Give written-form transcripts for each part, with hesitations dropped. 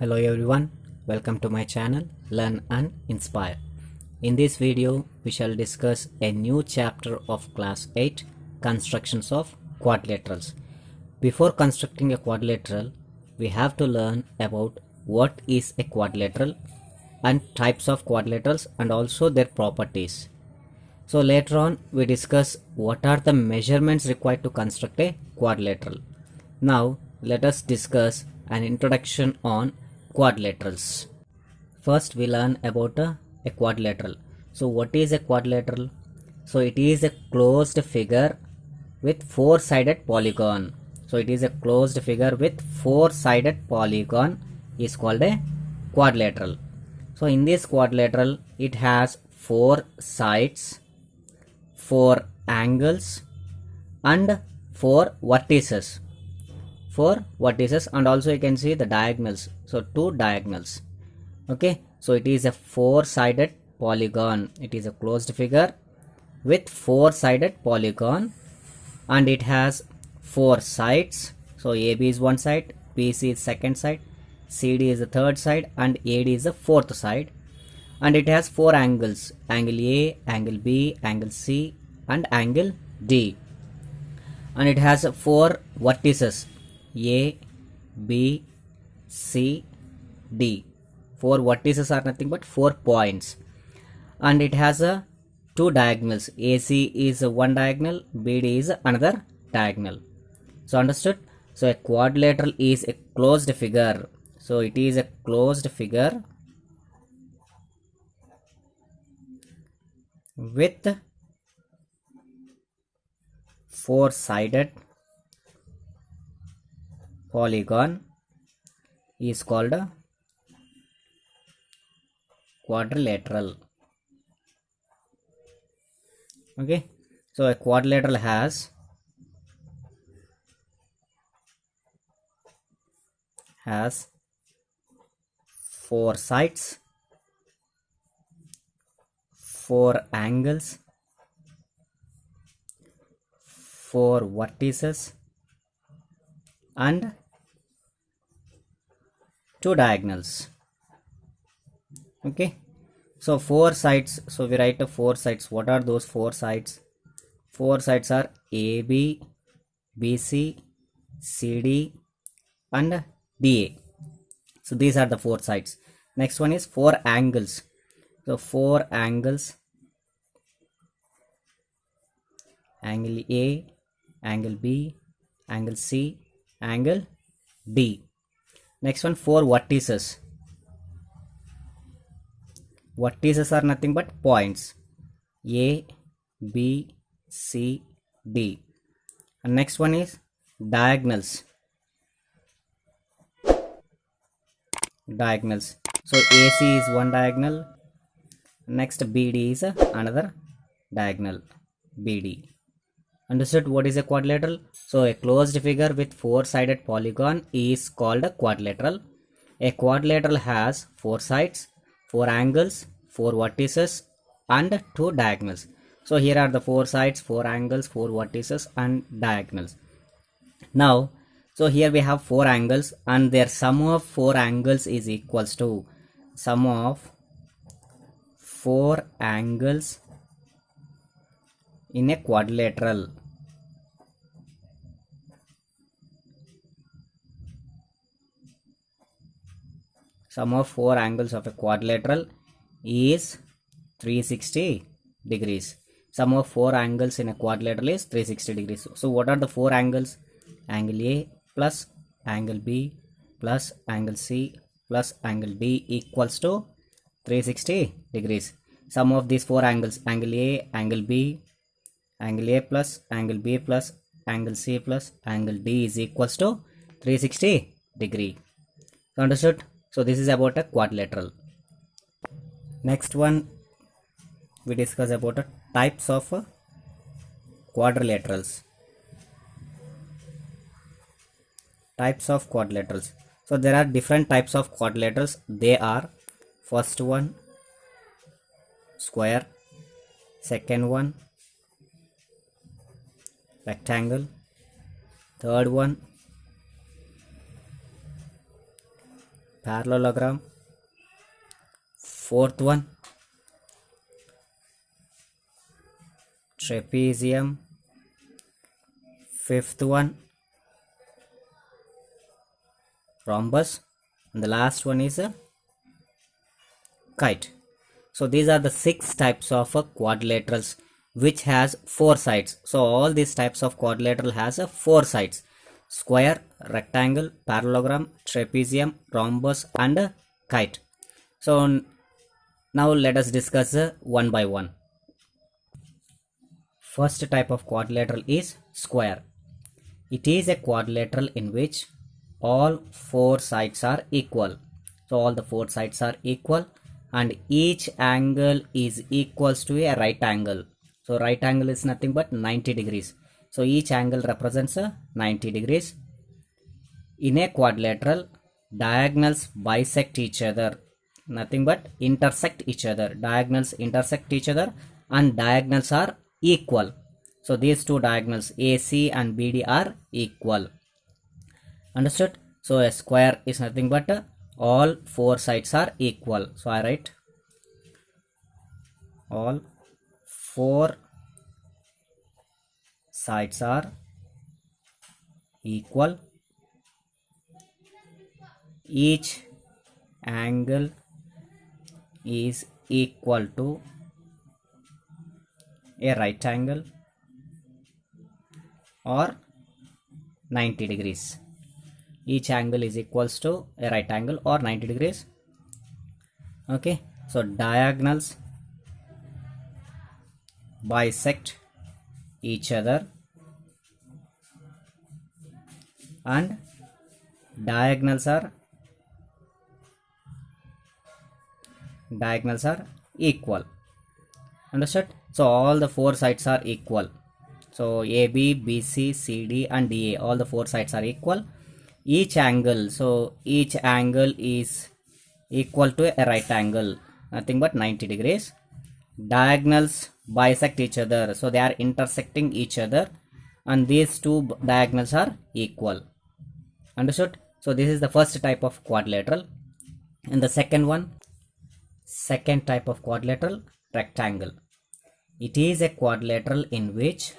Hello everyone, welcome to my channel Learn and Inspire. In this video, we shall discuss a new chapter of class 8, constructions of quadrilaterals. Before constructing a quadrilateral, we have to learn about what is a quadrilateral and types of quadrilaterals and also their properties. So later on, we discuss what are the measurements required to construct a quadrilateral. Now, let us discuss an introduction on quadrilaterals. First, we learn about a quadrilateral. So, what is a quadrilateral? So, it is a closed figure with four-sided polygon. So, it is a closed figure with four-sided polygon is called a quadrilateral. So, in this quadrilateral, it has four sides, four angles, and four vertices. And also you can see the diagonals, so two diagonals. Okay, so it is a four-sided polygon. It is a closed figure with four-sided polygon and it has four sides. So AB is one side, BC is second side, CD is the third side, and AD is the fourth side. And it has four angles: angle A, angle B, angle C, and angle D. And it has four vertices: A, B, C, D. Four vertices are nothing but 4 points. And it has two diagonals. AC is one diagonal, BD is another diagonal. So understood? So a quadrilateral is a closed figure. So it is a closed figure with four-sided polygon is called a quadrilateral. Okay, so a quadrilateral has four sides, four angles, four vertices, and two diagonals. Okay, so four sides. So we write the four sides. What are those four sides? Four sides are AB, BC, CD, and DA. So these are the four sides. Next one is four angles. So four angles: angle A, angle B, angle C, angle D. Next one, four vertices. Vertices are nothing but points: A, B, C, D. And next one is diagonals. So AC is one diagonal. Next BD is another diagonal, BD. Understood what is a quadrilateral? So a closed figure with four-sided polygon is called a quadrilateral. A quadrilateral has four sides, four angles, four vertices, and two diagonals. So here are the four sides, four angles, four vertices, and diagonals. Now, so here we have four angles, and their sum of four angles is equals to sum of four angles in a quadrilateral. Sum of four angles of a quadrilateral is 360 degrees. Sum of four angles in a quadrilateral is 360 degrees. So what are the four angles? Angle A plus angle B plus angle C plus angle D equals to 360 degrees. Sum of these four angles: angle A, angle B, angle A plus angle B plus angle C plus angle D is equals to 360 degree. So understood? So this is about a quadrilateral. Next one, we discuss about types of quadrilaterals. Types of quadrilaterals. So there are different types of quadrilaterals. They are: first one, square; second one, rectangle; third one, parallelogram. Fourth one, trapezium. Fifth one, rhombus, and the last one is a kite. So these are the 6 types of quadrilaterals which has 4 sides. So all these types of quadrilateral has 4 sides: square, rectangle, parallelogram, trapezium, rhombus, and a kite. So now let us discuss one by one. First type of quadrilateral is square. It is a quadrilateral in which all 4 sides are equal. So all the 4 sides are equal and each angle is equals to a right angle. So right angle is nothing but 90 degrees. So each angle represents a 90 degrees. In a quadrilateral, diagonals bisect each other, nothing but intersect each other. Diagonals intersect each other and diagonals are equal. So these two diagonals AC and BD are equal. Understood? So a square is nothing but all 4 sides are equal. So I write all 4 sides are equal. Each angle is equal to a right angle or 90 degrees. Each angle is equals to a right angle or 90 degrees. Okay, so diagonals bisect each other and diagonals are equal. Understood? So all the 4 sides are equal. So AB, BC, CD and DA, all the 4 sides are equal. Each angle, so each angle is equal to a right angle, nothing but 90 degrees. Diagonals bisect each other, so they are intersecting each other and these two diagonals are equal. Understood? So this is the first type of quadrilateral. And the second type of quadrilateral, rectangle. It is a quadrilateral in which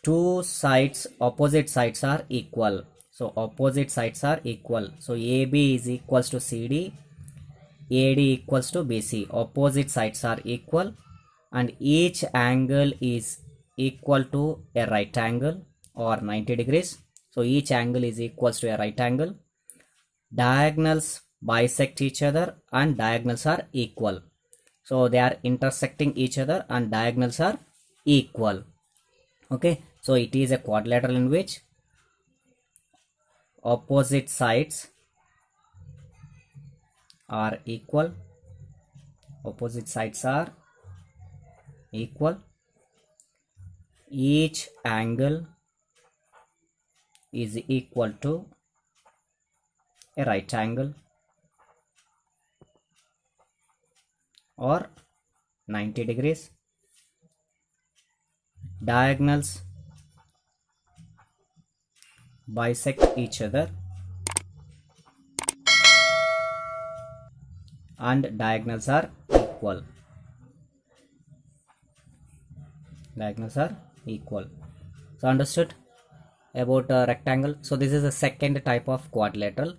2 sides, opposite sides are equal. So opposite sides are equal. So AB is equals to CD, AD equals to BC. Opposite sides are equal and each angle is equal to a right angle or 90 degrees. So each angle is equals to a right angle. Diagonals bisect each other and diagonals are equal. So they are intersecting each other and diagonals are equal. Okay, so it is a quadrilateral in which opposite sides are equal. Opposite sides are equal. Each angle is equal to a right angle or 90 degrees. Diagonals bisect each other and diagonals are equal. Diagonals are equal. So understood about a rectangle. So this is the second type of quadrilateral.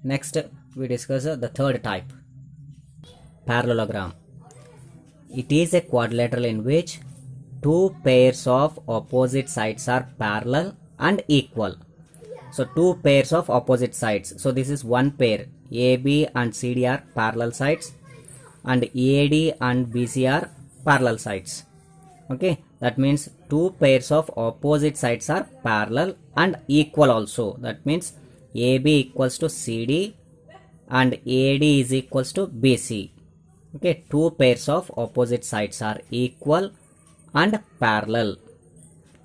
Next we discuss the third type, parallelogram. It is a quadrilateral in which 2 pairs of opposite sides are parallel and equal. So 2 pairs of opposite sides. So this is one pair, AB and CD are parallel sides and AD and BC are parallel sides. Okay, that means 2 pairs of opposite sides are parallel and equal also. That means AB equals to CD and AD is equals to BC. Okay, 2 pairs of opposite sides are equal and parallel.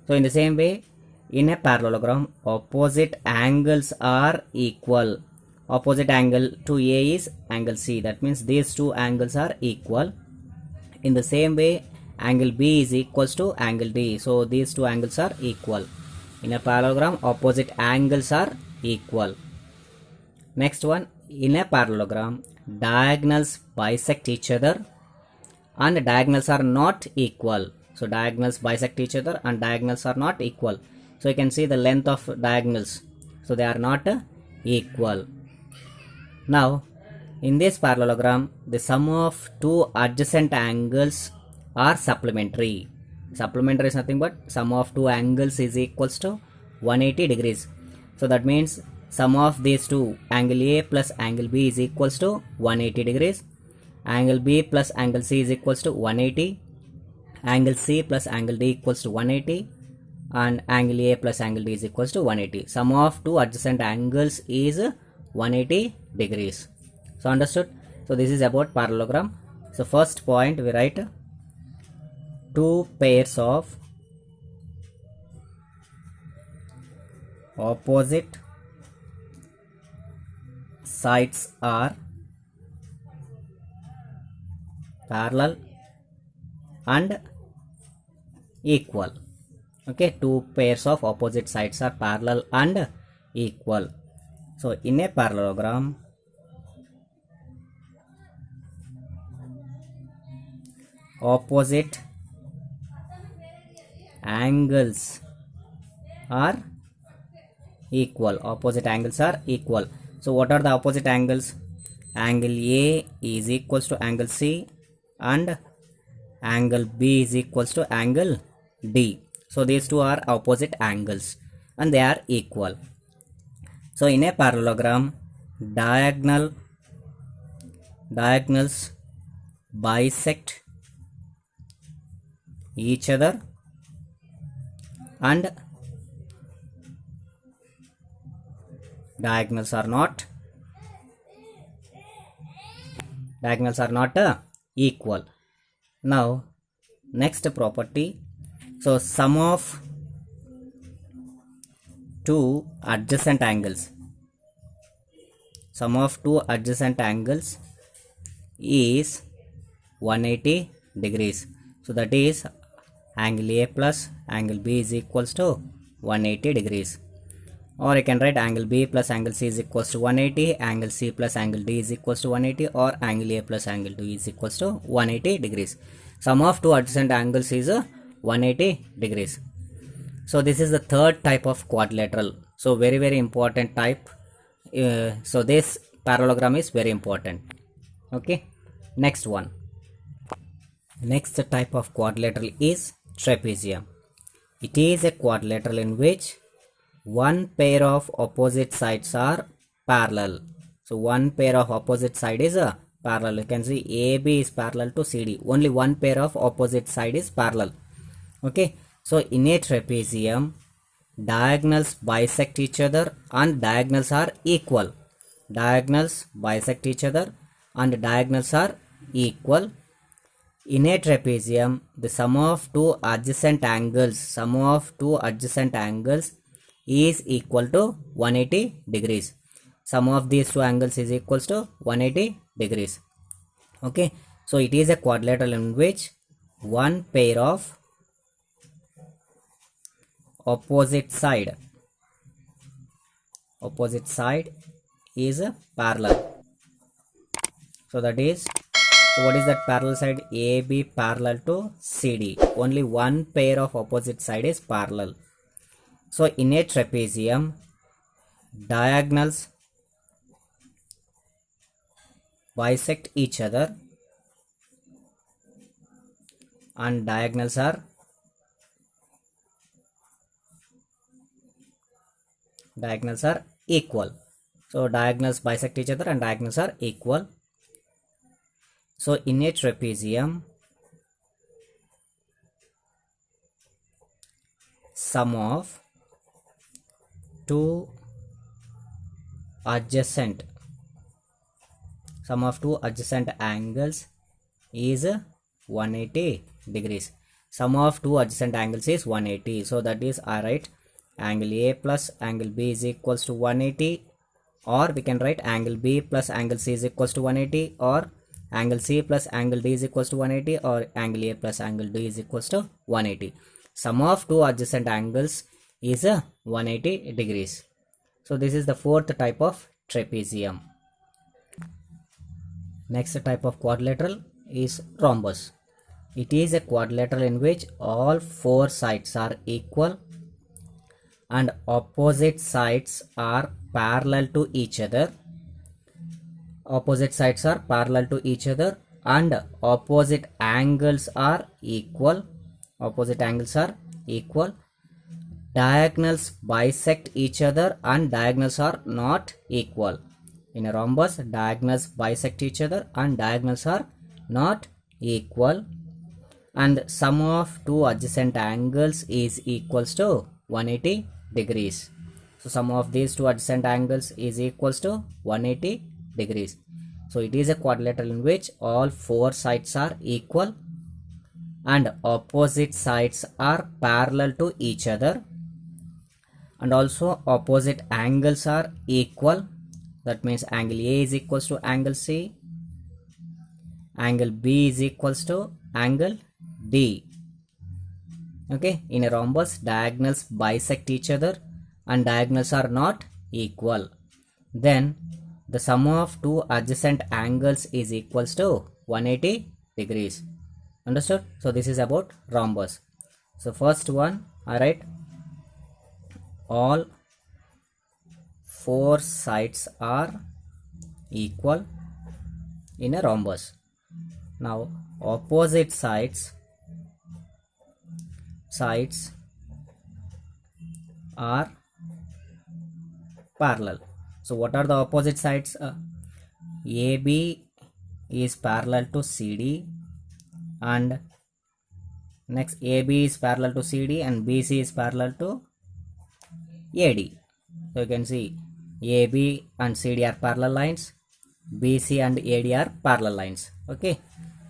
So in the same way, in a parallelogram, opposite angles are equal. Opposite angle to A is angle C. That means these 2 angles are equal. In the same way, angle B is equals to angle D. So these 2 angles are equal. In a parallelogram, opposite angles are equal. Next one, in a parallelogram, diagonals bisect each other and diagonals are not equal. So diagonals bisect each other and diagonals are not equal. So you can see the length of diagonals, so they are not equal. Now in this parallelogram, the sum of two adjacent angles are supplementary. Supplementary is nothing but sum of two angles is equals to 180 degrees. So that means sum of these two, angle A plus angle B is equals to 180 degrees. Angle B plus angle C is equals to 180. Angle C plus angle D equals to 180. And angle A plus angle D is equals to 180. Sum of two adjacent angles is 180 degrees. So understood? So this is about parallelogram. So first point we write two pairs of opposite sides are parallel and equal. Okay, two pairs of opposite sides are parallel and equal. So in a parallelogram, opposite angles are equal. Opposite angles are equal. So what are the opposite angles? Angle A is equals to angle C and angle B is equals to angle D. So these two are opposite angles and they are equal. So in a parallelogram, diagonals bisect each other and diagonals are not equal. Now next property, so sum of two adjacent angles is 180 degrees. So that is angle A plus angle B is equals to 180 degrees. Or you can write angle B plus angle C is equals to 180, angle C plus angle D is equals to 180, or angle A plus angle D is equals to 180 degrees. Sum of two adjacent angles is 180 degrees. So this is the third type of quadrilateral. So very important type. So this parallelogram is very important. Okay, next one. Next type of quadrilateral is trapezium. It is a quadrilateral in which one pair of opposite sides are parallel. So one pair of opposite side is parallel. You can see AB is parallel to CD. Only one pair of opposite side is parallel. Okay, so in a trapezium, diagonals bisect each other and diagonals are equal. Diagonals bisect each other and diagonals are equal. In a trapezium, the sum of two adjacent angles is equal to 180 degrees. Sum of these two angles is equals to 180 degrees. Okay, so it is a quadrilateral in which one pair of opposite side is parallel. So that is, so what is that parallel side? AB parallel to CD. Only one pair of opposite side is parallel. So in a trapezium, diagonals bisect each other and diagonals are equal. So diagonals bisect each other and diagonals are equal. So in a trapezium, sum of two adjacent angles is 180 degrees. Sum of two adjacent angles is 180. So that is, I write angle A plus angle B is equals to 180, or we can write angle B plus angle C is equals to 180, or angle C plus angle D is equals to 180, or angle A plus angle D is equals to 180. Sum of two adjacent angles is 180 degrees. So this is the fourth type of trapezium. Next type of quadrilateral is rhombus. It is a quadrilateral in which all four sides are equal and opposite sides are parallel to each other. Opposite sides are parallel to each other and opposite angles are equal. Opposite angles are equal. Diagonals bisect each other and diagonals are not equal. In a rhombus, diagonals bisect each other and diagonals are not equal. And sum of two adjacent angles is equals to 180 degrees. So sum of these two adjacent angles is equals to 180 degrees. So it is a quadrilateral in which all four sides are equal and opposite sides are parallel to each other, and also opposite angles are equal. That means angle A is equals to angle C, angle B is equals to angle D. Okay, in a rhombus, diagonals bisect each other and diagonals are not equal. Then the sum of two adjacent angles is equals to 180 degrees. Understood? So this is about rhombus. So first one, I write all four sides are equal in a rhombus. Now opposite sides are parallel. So what are the opposite sides? AB is parallel to CD, and next AB is parallel to CD and BC is parallel to AD. So you can see AB and CD are parallel lines, BC and AD are parallel lines. Okay,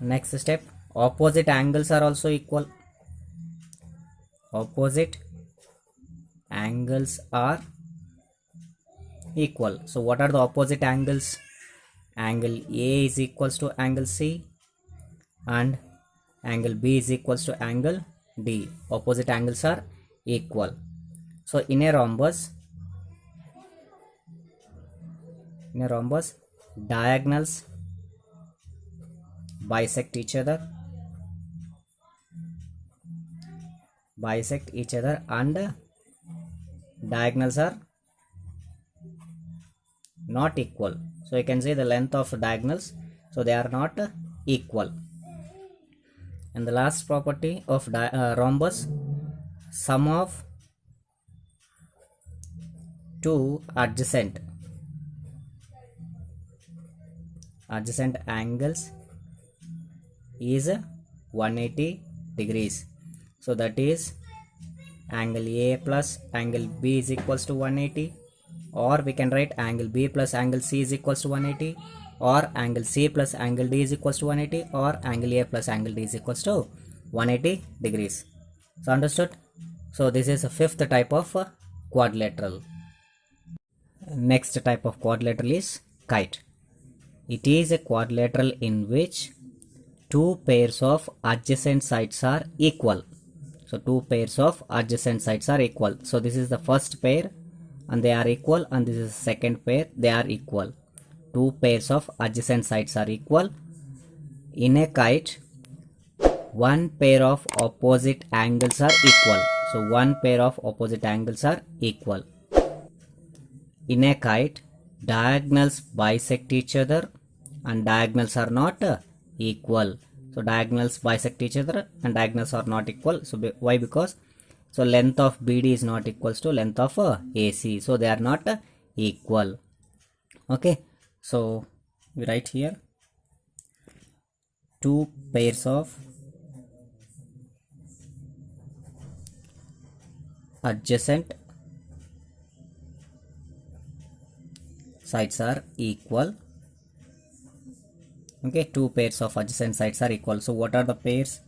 next step, opposite angles are also equal. Opposite angles are equal. So what are the opposite angles? Angle A is equals to angle C and angle B is equals to angle D. Opposite angles are equal. So in a rhombus, diagonals bisect each other and diagonals are not equal. So you can see the length of diagonals, so they are not equal. And the last property of rhombus, sum of two adjacent angles is 180 degrees. So that is angle A plus angle B is equals to 180, or we can write angle B plus angle C is equals to 180, or angle C plus angle D is equals to 180, or angle A plus angle D is equals to 180 degrees. So understood? So this is a fifth type of quadrilateral. Next type of quadrilateral is kite. It is a quadrilateral in which two pairs of adjacent sides are equal. So two pairs of adjacent sides are equal. So this is the first pair and they are equal, and this is the second pair, they are equal. Two pairs of adjacent sides are equal. In a kite, one pair of opposite angles are equal. So one pair of opposite angles are equal. In a kite, diagonals bisect each other and diagonals are not equal. So diagonals bisect each other and diagonals are not equal. So why? Because so length of BD is not equals to length of AC. So they are not equal. Okay. So we write here two pairs of adjacent sides are equal. Okay, two pairs of adjacent sides are equal. So what are the pairs?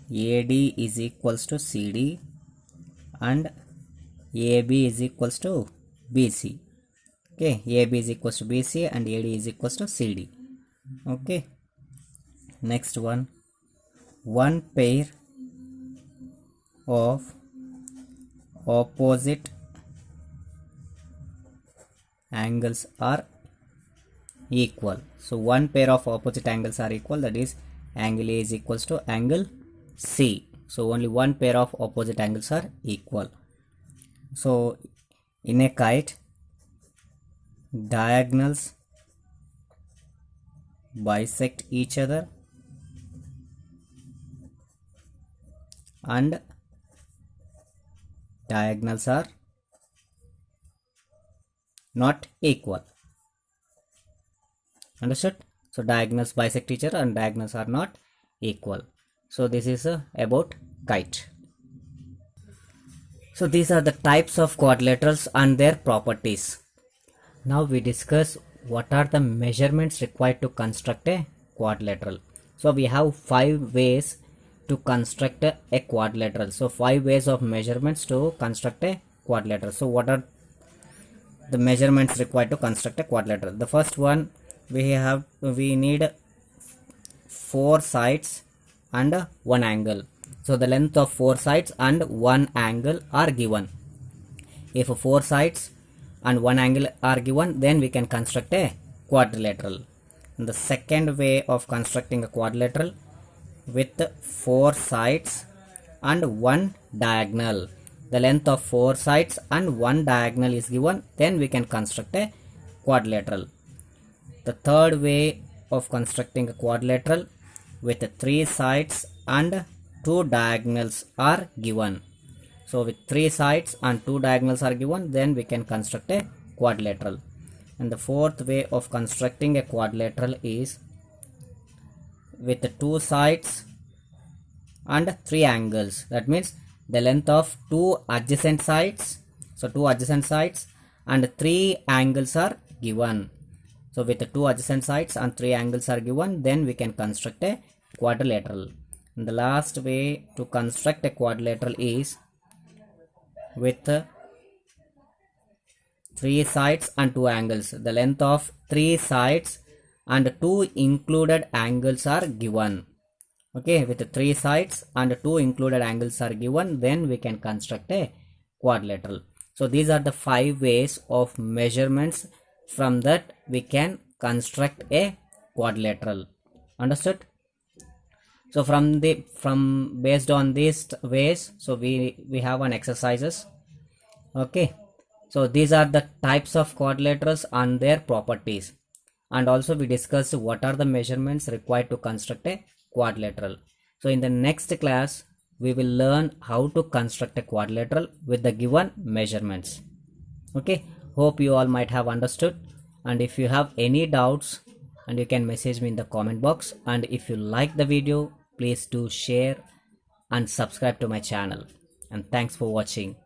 AD is equals to CD and AB is equals to BC. Okay, AB is equals to BC and AD is equals to CD. Okay, next one, one pair of opposite angles are equal. So one pair of opposite angles are equal, that is angle A is equals to angle C. So only one pair of opposite angles are equal. So in a kite, diagonals bisect each other and diagonals are not equal. Understood? So diagonals bisect each other and diagonals are not equal. So this is about kite. So these are the types of quadrilaterals and their properties. Now we discuss what are the measurements required to construct a quadrilateral. So we have 5 ways to construct a quadrilateral. So 5 ways of measurements to construct a quadrilateral. So what are the measurements required to construct a quadrilateral? The first one, we need 4 sides and 1 angle. So the length of 4 sides and 1 angle are given. If 4 sides and 1 angle are given, then we can construct a quadrilateral. And the second way of constructing a quadrilateral, with 4 sides and 1 diagonal. The length of 4 sides and 1 diagonal is given, then we can construct a quadrilateral. The third way of constructing a quadrilateral, with 3 sides and 2 diagonals are given. So with 3 sides and 2 diagonals are given, then we can construct a quadrilateral. And the fourth way of constructing a quadrilateral is with 2 sides and 3 angles. That means the length of 2 adjacent sides. So 2 adjacent sides and 3 angles are given. So with the 2 adjacent sides and 3 angles are given, then we can construct a quadrilateral. And the last way to construct a quadrilateral is with 3 sides and 2 angles. The length of 3 sides and 2 included angles are given. Okay, with the 3 sides and 2 included angles are given, then we can construct a quadrilateral. So these are the 5 ways of measurements. From that we can construct a quadrilateral. Understood? So based on these ways, so we have an exercises. Okay, so these are the types of quadrilaterals and their properties, and also we discussed what are the measurements required to construct a quadrilateral. So in the next class we will learn how to construct a quadrilateral with the given measurements. Okay, hope you all might have understood, and if you have any doubts, and you can message me in the comment box, and if you like the video, please do share and subscribe to my channel, and thanks for watching.